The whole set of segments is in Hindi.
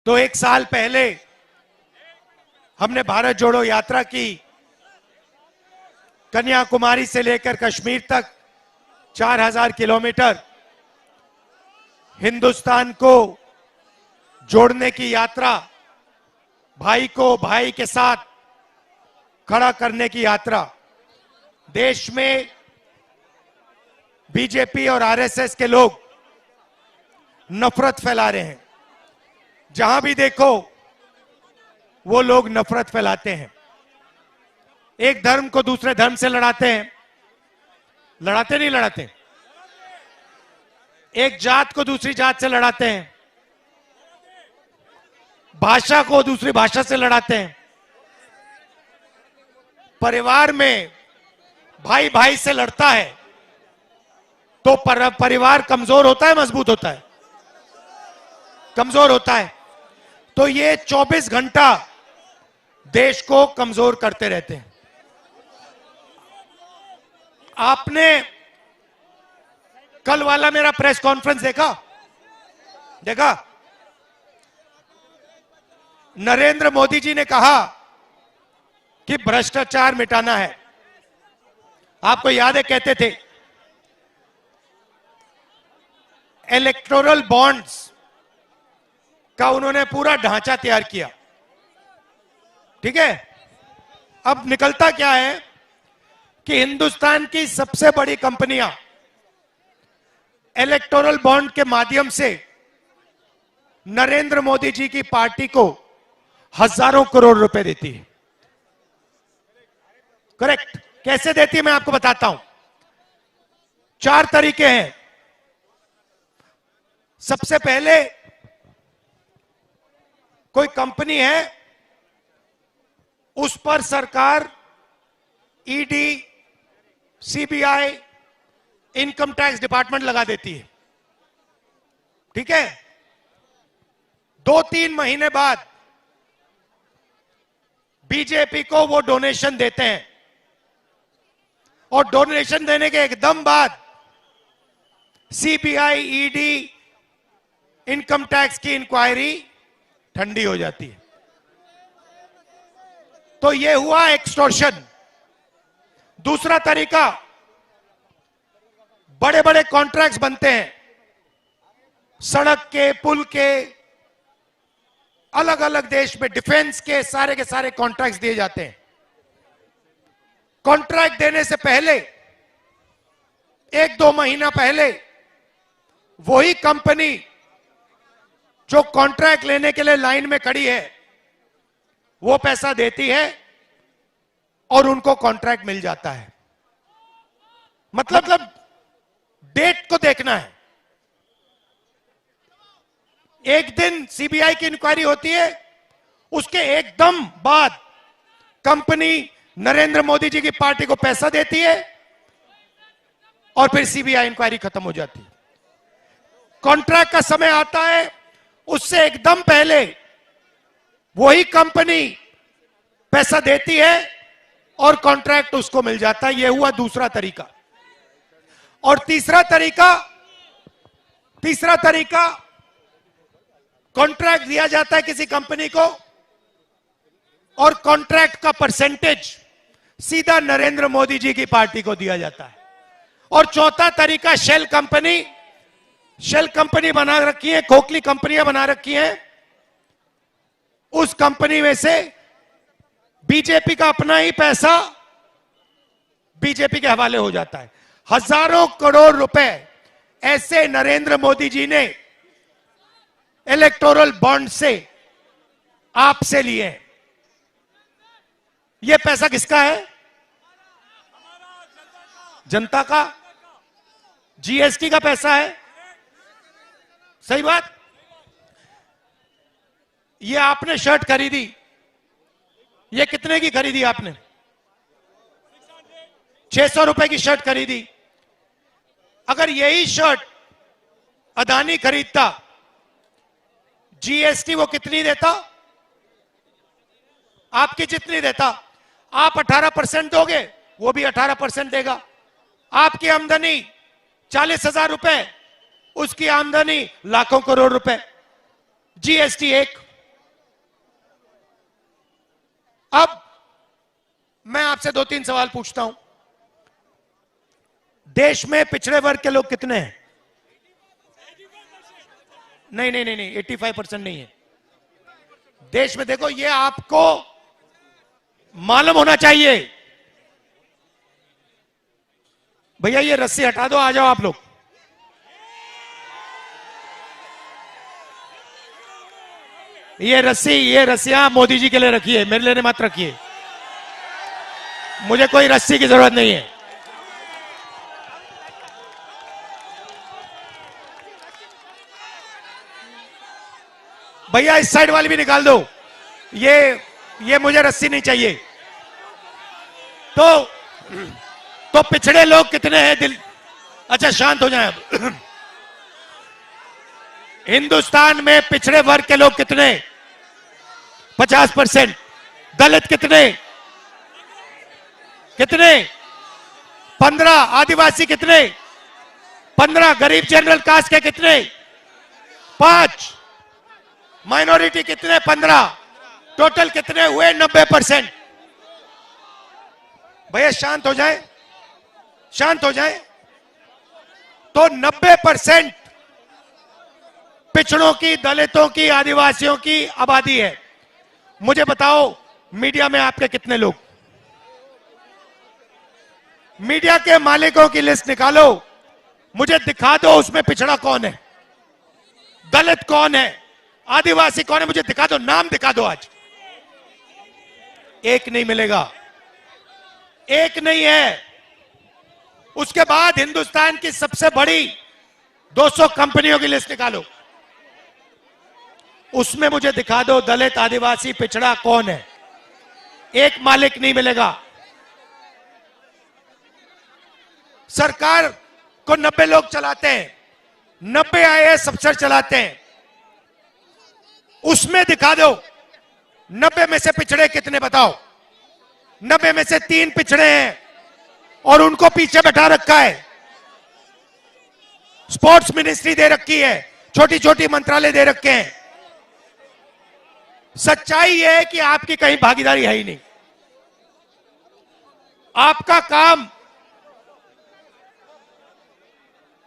तो एक साल पहले हमने भारत जोड़ो यात्रा की। कन्याकुमारी से लेकर कश्मीर तक 4000 किलोमीटर हिंदुस्तान को जोड़ने की यात्रा, भाई को भाई के साथ खड़ा करने की यात्रा। देश में बीजेपी और आरएसएस के लोग नफरत फैला रहे हैं। जहां भी देखो वो लोग नफरत फैलाते हैं। एक धर्म को दूसरे धर्म से लड़ाते हैं। लड़ाते नहीं लड़ाते? एक जात को दूसरी जात से लड़ाते हैं। भाषा को दूसरी भाषा से लड़ाते हैं। परिवार में भाई भाई से लड़ता है तो परिवार कमजोर होता है, मजबूत होता है? कमजोर होता है। तो ये 24 घंटा देश को कमजोर करते रहते हैं। आपने कल वाला मेरा प्रेस कॉन्फ्रेंस देखा? नरेंद्र मोदी जी ने कहा कि भ्रष्टाचार मिटाना है। आपको याद है, कहते थे इलेक्टोरल बॉन्ड्स का उन्होंने पूरा ढांचा तैयार किया। ठीक है, अब निकलता क्या है कि हिंदुस्तान की सबसे बड़ी कंपनियां इलेक्टोरल बॉन्ड के माध्यम से नरेंद्र मोदी जी की पार्टी को हजारों करोड़ रुपए देती है। करेक्ट? कैसे देती है मैं आपको बताता हूं। 4 तरीके हैं। सबसे पहले, कोई कंपनी है, उस पर सरकार ED, CBI, income tax department लगा देती है। ठीक है? 2-3 महीने बाद बीजेपी को वो डोनेशन देते हैं और डोनेशन देने के एकदम बाद सीबीआई, ईडी, इनकम टैक्स की इंक्वायरी ठंडी हो जाती है। तो ये हुआ एक्सटॉर्शन। दूसरा तरीका, बड़े बड़े कॉन्ट्रैक्ट्स बनते हैं, सड़क के, पुल के, अलग अलग देश में डिफेंस के सारे कॉन्ट्रैक्ट्स दिए जाते हैं। कॉन्ट्रैक्ट देने से पहले 1-2 महीना पहले वही कंपनी जो कॉन्ट्रैक्ट लेने के लिए लाइन में खड़ी है वो पैसा देती है और उनको कॉन्ट्रैक्ट मिल जाता है। मतलब डेट को देखना है। एक दिन सीबीआई की इंक्वायरी होती है, उसके एकदम बाद कंपनी नरेंद्र मोदी जी की पार्टी को पैसा देती है और फिर सीबीआई इंक्वायरी खत्म हो जाती है। कॉन्ट्रैक्ट का समय आता है, उससे एकदम पहले वही कंपनी पैसा देती है और कॉन्ट्रैक्ट उसको मिल जाता है। यह हुआ दूसरा तरीका। और तीसरा तरीका, कॉन्ट्रैक्ट दिया जाता है किसी कंपनी को और कॉन्ट्रैक्ट का परसेंटेज सीधा नरेंद्र मोदी जी की पार्टी को दिया जाता है। और चौथा तरीका, शेल कंपनी बना रखी है, खोखली कंपनियां बना रखी हैं। उस कंपनी में से बीजेपी का अपना ही पैसा बीजेपी के हवाले हो जाता है। हजारों करोड़ रुपए ऐसे नरेंद्र मोदी जी ने इलेक्टोरल बॉन्ड से आपसे लिए। यह पैसा किसका है? जनता का। जीएसटी का पैसा है। सही बात। ये आपने शर्ट खरीदी, ये कितने की खरीदी आपने? 600 रुपए की शर्ट खरीदी। अगर यही शर्ट अदानी खरीदता, जीएसटी वो कितनी देता? आपकी जितनी देता। आप 18% दोगे, वो भी 18% देगा। आपकी आमदनी 40,000 रुपए, उसकी आमदनी लाखों करोड़ रुपए। जीएसटी 1। अब मैं आपसे 2-3 सवाल पूछता हूं। देश में पिछड़े वर्ग के लोग कितने हैं? नहीं नहीं नहीं नहीं, 85% नहीं है देश में। देखो, ये आपको मालूम होना चाहिए। भैया ये रस्सी हटा दो, आ जाओ आप लोग। ये रस्सियां मोदी जी के लिए रखिए, मेरे लिए मत रखिए। मुझे कोई रस्सी की जरूरत नहीं है। भैया इस साइड वाली भी निकाल दो। ये मुझे रस्सी नहीं चाहिए। तो पिछड़े लोग कितने हैं? अच्छा शांत हो जाएं अब। हिंदुस्तान में पिछड़े वर्ग के लोग कितने? 50%। दलित कितने? 15। आदिवासी कितने? 15। गरीब जनरल कास्ट के कितने? 5। माइनॉरिटी कितने? 15। टोटल कितने हुए? 90%। भैया शांत हो जाए, शांत हो जाए। तो 90% पिछड़ों की, दलितों की, आदिवासियों की आबादी है। मुझे बताओ, मीडिया में आपके कितने लोग? मीडिया के मालिकों की लिस्ट निकालो, मुझे दिखा दो उसमें पिछड़ा कौन है, दलित कौन है, आदिवासी कौन है, मुझे दिखा दो, नाम दिखा दो। आज एक नहीं मिलेगा, एक नहीं है। उसके बाद हिंदुस्तान की सबसे बड़ी 200 कंपनियों की लिस्ट निकालो, उसमें मुझे दिखा दो दलित, आदिवासी, पिछड़ा कौन है। एक मालिक नहीं मिलेगा। सरकार को 90 लोग चलाते हैं, 90 IAS अफसर चलाते हैं, उसमें दिखा दो 90 में से पिछड़े कितने बताओ। 90 में से 3 पिछड़े हैं और उनको पीछे बैठा रखा है। स्पोर्ट्स मिनिस्ट्री दे रखी है, छोटी छोटी मंत्रालय दे रखे हैं। सच्चाई यह है कि आपकी कहीं भागीदारी है ही नहीं। आपका काम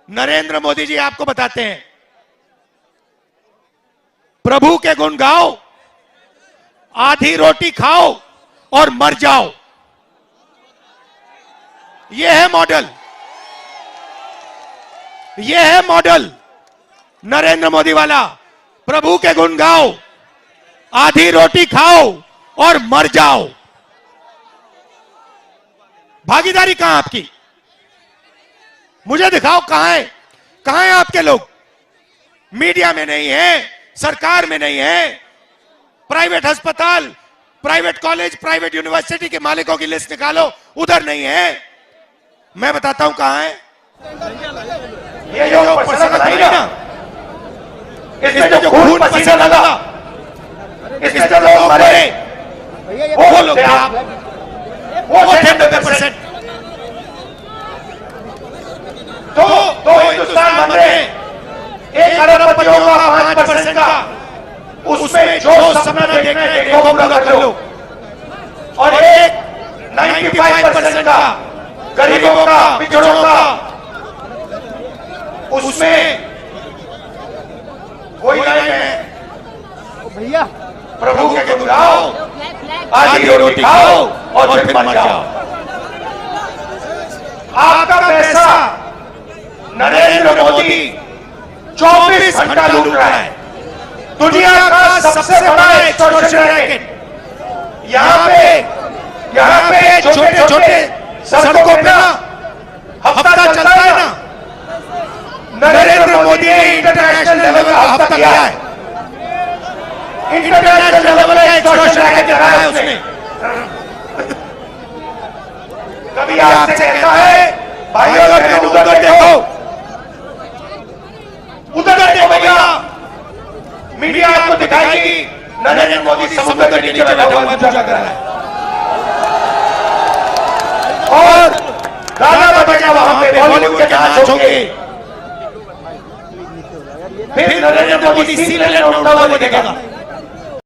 नरेंद्र मोदी जी आपको बताते हैं, प्रभु के गुण गाओ, आधी रोटी खाओ और मर जाओ। यह है मॉडल, यह है मॉडल नरेंद्र मोदी वाला। प्रभु के गुण गाओ, आधी रोटी खाओ और मर जाओ। भागीदारी कहां आपकी? मुझे दिखाओ कहां है आपके लोग? मीडिया में नहीं है, सरकार में नहीं है, प्राइवेट अस्पताल, प्राइवेट कॉलेज, प्राइवेट यूनिवर्सिटी के मालिकों की लिस्ट निकालो, उधर नहीं है। मैं बताता हूं कहां है। ये जो पसीना लगा ना, इसमें जो खून पसीना लगा, इसमें जो लोग मरे, वो लोग आप, वो थे 90%। तो हिंदुस्तान बन रहे 1 अरबपतियों का 5% का, उसमें जो सपना देखना है देखो, पूरा कर लो। और एक 95% का, गरीबों का, पिछड़ों का, उसमें कोई लाइन है भैया, प्रभु के गुण गाओ, आधी रोटी खाओ और फिर मर जाओ। आपका पैसा नरेंद्र मोदी 24 घंटा लूट रहा है। दुनिया का सबसे बड़ा एक्सटॉर्शन रैकेट। यहाँ पे छोटे छोटे सड़कों पे ना हफ्ता चलता है ना, नरेंद्र मोदी ने इंटरनेशनल लेवल का हफ्ता किया है। इंटरनेशनल लेवल का एक्सटॉर्शन रैकेट चलाया है उसने। कभी आपसे कहता है भाइयों अगर उधर देखो, उधर देखो भैया, मीडिया आपको दिखाएगी नरेंद्र मोदी समुद्र के नीचे बैठा हुआ पूजा कर रहा है और गाना बजेगा वहां पे, बॉलीवुड के नाच होंगे। फिर नरेंद्र मोदी सीने लेने उठता हुआ दिखेगा।